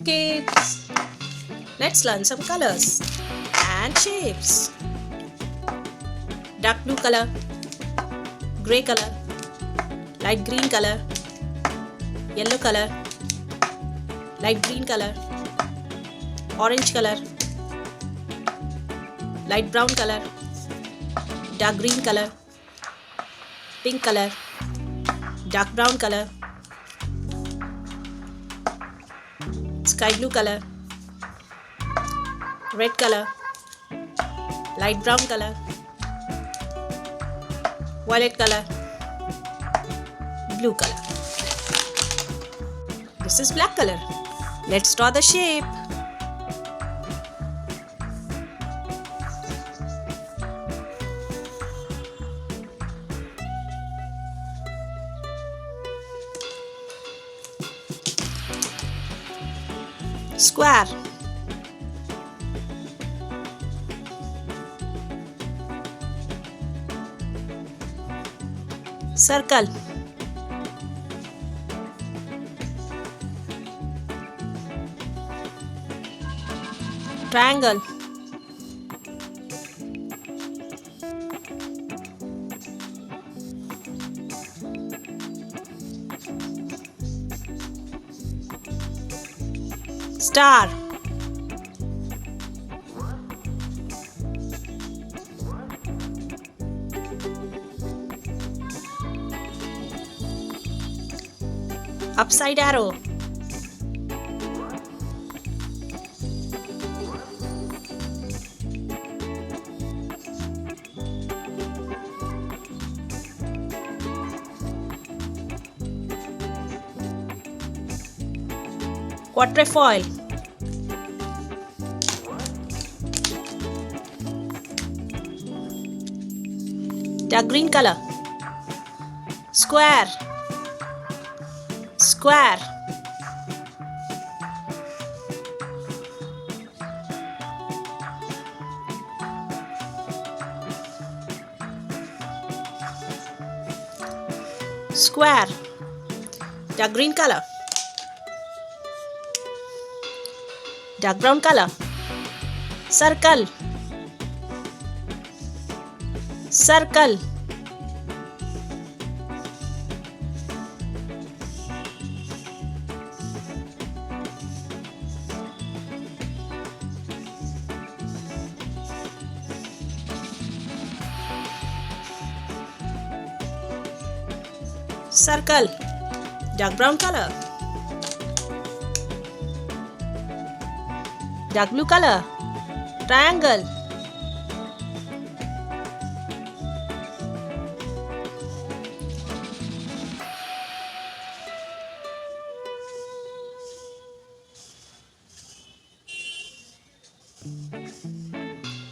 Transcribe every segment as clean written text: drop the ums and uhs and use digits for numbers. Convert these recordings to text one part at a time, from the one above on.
kids! Let's learn some colors and shapes. Dark blue color, grey color, light green color, yellow color, light green color, orange color, light brown color, dark green color, pink color, dark brown color, sky blue color, red color, light brown color, violet color, blue color. This is black color. Let's draw the shape. Square, circle, triangle, star, upside arrow, quatrefoil, dark green color, square, square, square, dark green color, dark brown color, circle, circle, circle, dark brown color, dark blue color, triangle,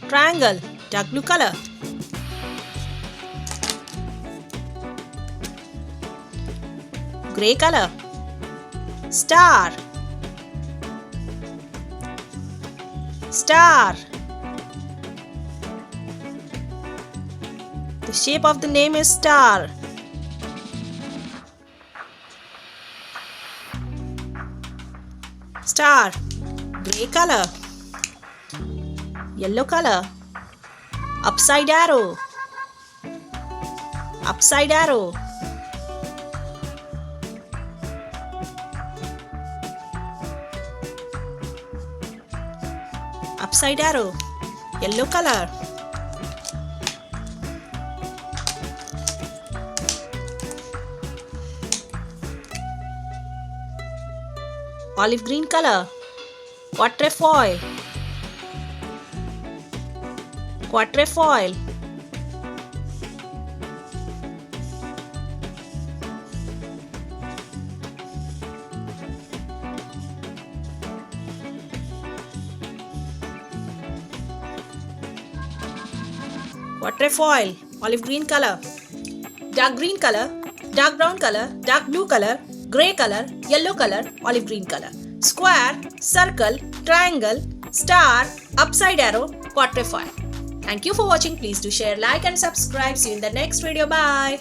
triangle, dark blue color, grey color, star, star. The shape of the name is star. Star, grey color, yellow color, upside arrow, upside arrow, upside arrow, yellow color, olive green color, quatrefoil, quatrefoil, quatrefoil, olive green color, dark green color, dark brown color, dark blue color, grey color, yellow color, olive green color, square, circle, triangle, star, upside arrow, quatrefoil. Thank you for watching. Please do share, like and subscribe. See you in the next video. Bye.